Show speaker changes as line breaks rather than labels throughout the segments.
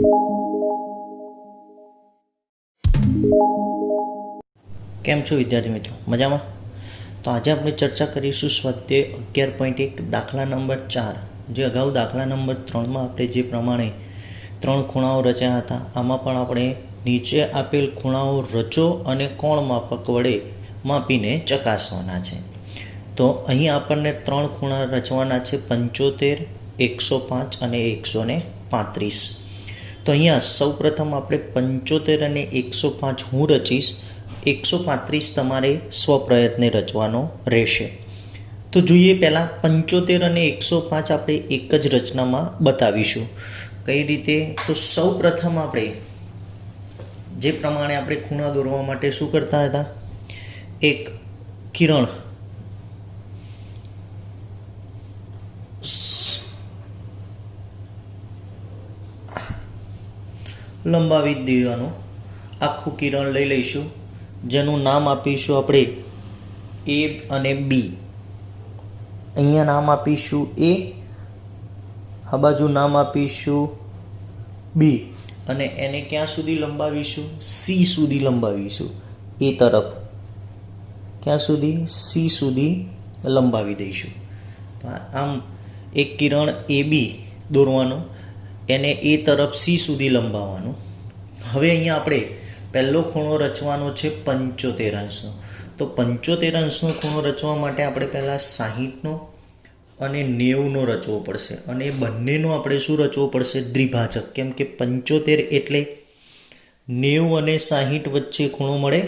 કેમ છો વિદ્યાર્થી મિત્રો? મજામાં? તો આજે આપણે ચર્ચા કરીશું સ્વાધ્યાય 11.1 દાખલા નંબર 4. જે અગાઉ દાખલા નંબર 3માં આપણે જે પ્રમાણે 3 ખૂણાઓ રચ્યા હતા, આમાં પણ આપણે નીચે આપેલ ખૂણાઓ રચો અને કોણ માપક વડે માપીને ચકાસવાના છે. તો અહીં આપણને 3 ખૂણા રચવાના છે, 75, 105 અને 135. તો અહીંયા સૌપ્રથમ આપણે 75 અને 105 હું રચીશ, 135 તમારે સ્વપ્રયત્ને રચવાનો રહેશે. તો જોઈએ પહેલાં 75 અને 105 આપણે એક જ રચનામાં બતાવીશું. કઈ રીતે? તો સૌપ્રથમ આપણે જે પ્રમાણે આપણે ખૂણા દોરવા માટે શું કરતા હતા, એક કિરણ લંબાવી દેવાનું, આખું કિરણ લઈ લઈશું, જેનું નામ આપીશું આપણે એ અને બી. અહીંયા નામ આપીશું એ, આ બાજુ નામ આપીશું બી, અને એને ક્યાં સુધી લંબાવીશું? સી સુધી લંબાવીશું. એ તરફ ક્યાં સુધી? સી સુધી લંબાવી દઈશું. તો આમ એક કિરણ એ બી દોરવાનું, એને એ તરફ સી સુધી લંબાવવાનું. હવે અહીંયા આપણે પહેલો ખૂણો રચવાનો છે 75 અંશનો. તો 75 અંશનો ખૂણો રચવા માટે આપણે પહેલાં 60નો અને 90નો રચવો પડશે, અને એ બંનેનો આપણે શું રચવો પડશે? દ્વિભાજક. કેમ કે 75 એટલે 90 અને 60 વચ્ચે ખૂણો મળે,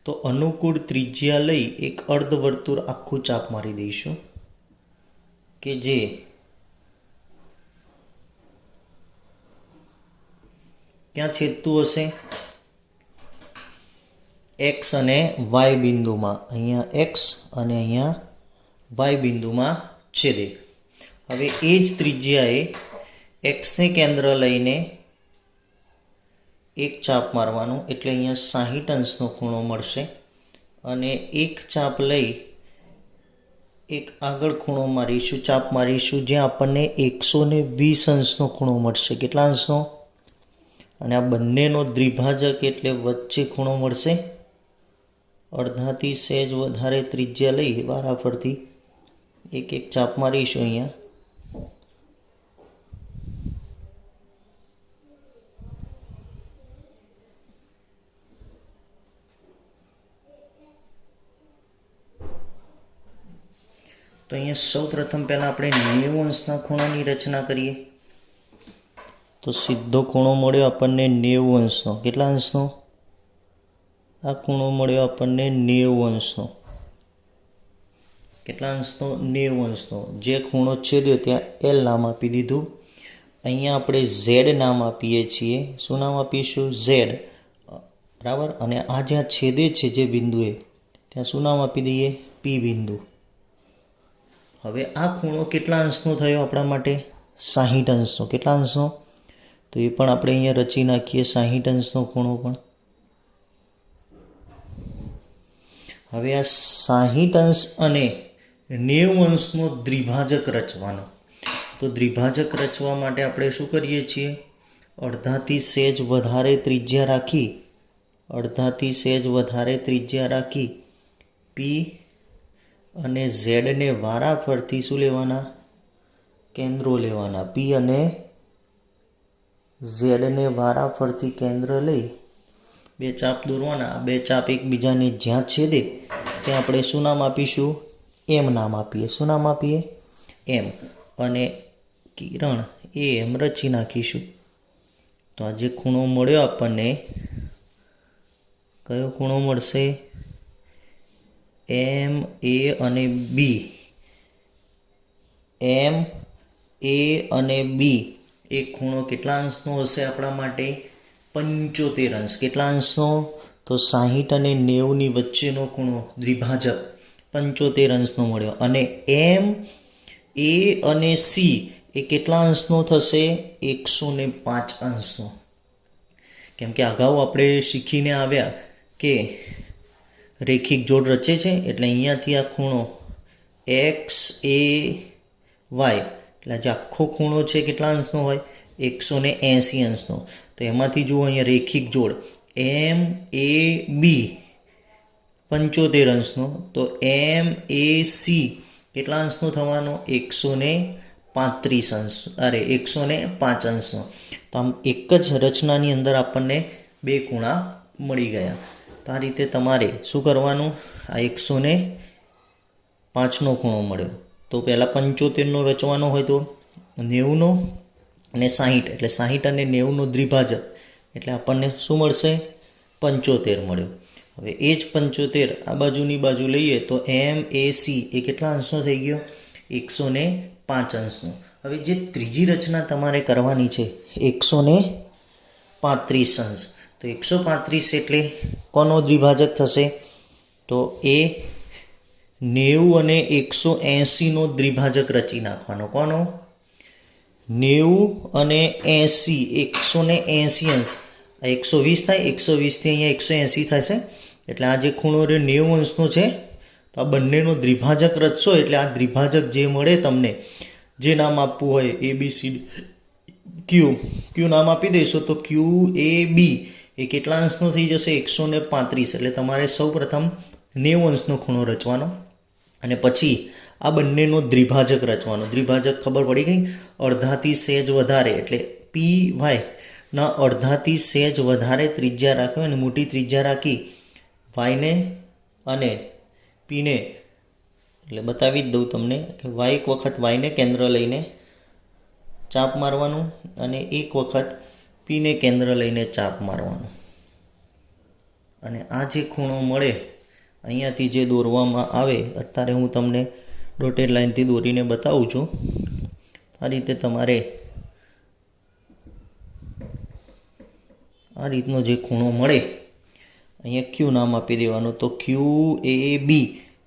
તો અનુકૂળ ત્રિજ્યા લઈ એક અર્ધવર્તુળ આખું ચાપ મારી દઈશું, કે જે ક્યાં છેદતું હશે? એક્સ અને વાય બિંદુમાં. અહીંયા એક્સ અને અહીંયા વાય બિંદુમાં છેદે. હવે એ જ ત્રિજ્યાએ એક્સને કેન્દ્ર લઈને એક ચાપ મારવાનું, એટલે અહીંયા 60 અંશનો ખૂણો મળશે. અને એક ચાપ લઈ એક આગળ ખૂણો મારીશું, ચાપ મારીશું, જ્યાં આપણને 120 અંશનો ખૂણો મળશે. કેટલા અંશનો? અને આ બંનેનો દ્વિભાજક એટલે વચ્ચે ખૂણો મળશે. અડધાથી સહેજ વધારે ત્રિજ્યા લઈ વારાફરતી એક એક ચાપ મારીશું અહીંયા. તો અહીંયા સૌ પ્રથમ પહેલાં આપણે 90 અંશના ખૂણાની રચના કરીએ. તો સીધો ખૂણો મળ્યો આપણને 90 અંશનો. કેટલા અંશનો? આ ખૂણો મળ્યો આપણને 90 અંશનો. કેટલા અંશનો? 90 અંશનો. જે ખૂણો છેદ્યો ત્યાં એલ નામ આપી દીધું. અહીંયા આપણે ઝેડ નામ આપીએ છીએ. શું નામ આપીશું? ઝેડ. બરાબર. અને આ જ્યાં છેદે છે જે બિંદુએ, ત્યાં શું નામ આપી દઈએ? પી બિંદુ. હવે આ ખૂણો કેટલા અંશનો થયો આપણા માટે? 60 અંશનો. કેટલા અંશનો? તો એ પણ આપણે અહીંયા રચી નાખીએ, 60 અંશનો ખૂણો પણ. હવે આ 60 અંશ અને 90 અંશનો દ્વિભાજક રચવાનો. તો દ્વિભાજક રચવા માટે આપણે શું કરીએ છીએ? અડધાથી સહેજ વધારે ત્રિજ્યા રાખી પી અને ઝેડને વારાફરતી શું લેવાના? કેન્દ્રો લેવાના. પી અને ઝેડને વારાફરતી કેન્દ્ર લઈ બે ચાપ દોરવાના. બે ચાપ એકબીજાને જ્યાં છેદે ત્યાં આપણે શું નામ આપીશું? એમ નામ આપીએ. શું નામ આપીએ? એમ. અને કિરણ એ એમ રચી નાખીશું. તો આ જે ખૂણો મળ્યો આપણને, કયો ખૂણો મળશે? એમ, એ અને બી. એમ, એ અને બી એ ખૂણો કેટલા અંશનો હશે આપણા માટે? 75 અંશ. કેટલા અંશનો? તો 60 અને 90ની વચ્ચેનો ખૂણો દ્વિભાજક 75 અંશનો મળ્યો. અને એમ, એ અને સી એ કેટલા અંશનો થશે? 105 અંશનો. કેમ કે અગાઉ આપણે શીખીને આવ્યા કે રેખિક જોડ રચે છે, એટલે અહીંયાથી આ ખૂણો એક્સ એ વાય, એટલે જે આખો ખૂણો છે કેટલા અંશનો હોય? 180 અંશનો. તો એમાંથી જુઓ અહીંયા રેખિક જોડ MAB 75 અંશનો, તો MAC કેટલા અંશનો થવાનો? 135 અંશ, 105 અંશનો. તો આમ એક જ રચનાની અંદર આપણને બે ખૂણા મળી ગયા. તો આ રીતે તમારે શું કરવાનું? આ 105નો ખૂણો મળ્યો તો પહેલાં 75નો રચવાનો હોય તો 90નો અને 60, એટલે 60 અને 90નો દ્વિભાજક એટલે આપણને શું મળશે? 75 મળ્યો. હવે એ જ 75 આ બાજુની બાજુ લઈએ તો MAC એ કેટલા અંશનો થઈ ગયો? 105 અંશનો. હવે જે ત્રીજી રચના તમારે કરવાની છે 135 અંશ, તો 135 એટલે કોનો દ્વિભાજક થશે? તો એ 90 અને 180નો દ્વિભાજક રચી નાખવાનો. કોનો? 90 અને 80, 180 અંશ. આ 120 થાય, 120થી અહીંયા 180 થશે, એટલે આ જે ખૂણો રહ્યો 90 અંશનો છે. તો આ બંનેનો દ્વિભાજક રચશો એટલે આ દ્વિભાજક જે મળે તમને, જે નામ આપવું હોય ABCD ક્યુ નામ આપી દઈશો તો QAB એ કેટલા અંશનો થઈ જશે? 135. એટલે તમારે સૌ પ્રથમ 90 અંશનો ખૂણો રચવાનો અને પછી આ બંનેનો દ્વિભાજક રચવાનો. દ્વિભાજક ખબર પડી ગઈ? અડધાથી સહેજ વધારે એટલે PY ના અડધાથી સહેજ વધારે ત્રિજ્યા રાખો અને મોટી ત્રિજ્યા રાખી વાયને અને પીને, એટલે બતાવી જ દઉં તમને કે એક વખત વાયને કેન્દ્ર લઈને ચાપ મારવાનું અને એક વખત પીને કેન્દ્ર લઈને ચાપ મારવાનું. અને આ જે ખૂણો મળે અહીંયાથી જે દોરવામાં આવે, અત્યારે હું તમને ડોટેડ લાઇનથી દોરીને બતાવું છું. આ રીતે તમારે આ રીતનો જે ખૂણો મળે અહીંયા ક્યુ નામ આપી દેવાનું. તો QAB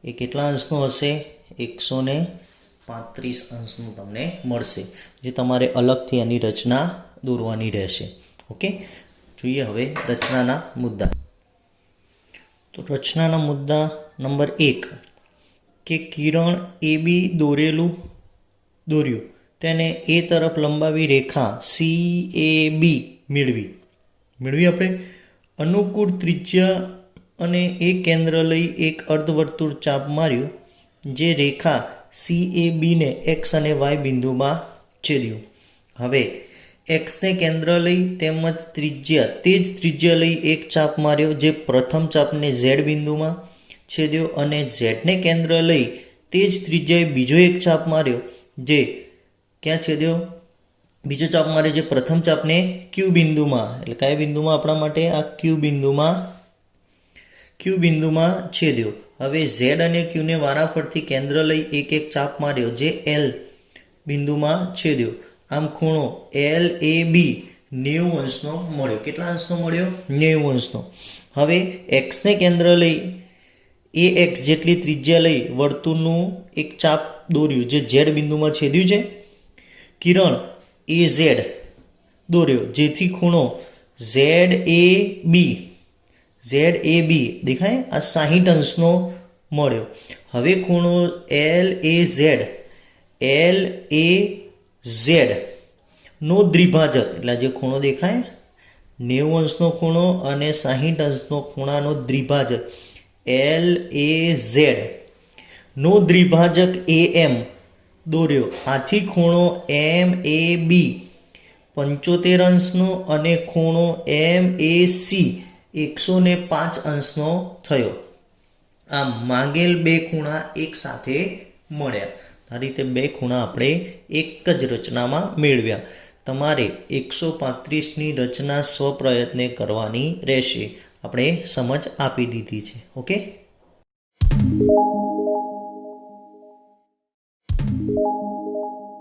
એ કેટલા અંશનો હશે? 135 અંશનું તમને મળશે, જે તમારે અલગથી એની રચના દોરવાની રહેશે. ઓકે, જોઈએ હવે રચનાના મુદ્દા. તો રચનાના મુદ્દા નંબર 1 કે કિરણ AB દોર્યું તેને A તરફ લંબાવી રેખા CAB મેળવી આપણે અનુકૂળ ત્રિજ્યા અને એ કેન્દ્ર લઈ એક અર્ધવર્તુળ ચાપ માર્યું જે રેખા CAB ને X અને Y બિંદુમાં છેદ્યું. હવે એક્સને કેન્દ્ર લઈ તેમજ ત્રિજ્યા તે જ ત્રિજ્યા લઈ એક ચાપ માર્યો જે પ્રથમ ચાપને ઝેડ બિંદુમાં છેદ્યો અને ઝેડને કેન્દ્ર લઈ તે જ ત્રિજ્યાએ બીજો એક ચાપ માર્યો જે ક્યાં છેદ્યો? બીજો ચાપ માર્યો જે પ્રથમ ચાપને ક્યુ બિંદુમાં, એટલે કયા બિંદુમાં આપણા માટે? આ ક્યુ બિંદુમાં છેદ્યો. હવે ઝેડ અને ક્યુને વારાફરતી કેન્દ્ર લઈ એક એક ચાપ માર્યો જે એલ બિંદુમાં છેદ્યો. આમ ખૂણો LAB 90 અંશનો મળ્યો. કેટલા અંશનો મળ્યો? 90 અંશનો. હવે એક્સને કેન્દ્ર લઈ AX જેટલી ત્રિજ્યા લઈ વર્તુળનું એક ચાપ દોર્યું જે ઝેડ બિંદુમાં છેદ્યું છે. કિરણ AZ દોર્યો જેથી ખૂણો ZAB દેખાય આ 60 અંશનો મળ્યો. હવે ખૂણો LAZ નો દ્વિભાજક, એટલે જે ખૂણો દેખાય 90 અંશનો ખૂણો અને 60 અંશનો ખૂણાનો દ્વિભાજક LAZ નો દ્વિભાજક AM દોર્યો. આથી ખૂણો MAB 75 અંશનો અને ખૂણો MAC 105 અંશનો થયો. આમ માંગેલ બે ખૂણા એક સાથે મળ્યા. આ રીતે બે ખૂણા આપણે એક જ રચનામાં મેળવ્યા. તમારે 135ની રચના સ્વપ્રયત્ને કરવાની રહેશે. આપણે સમજ આપી દીધી છે. ઓકે.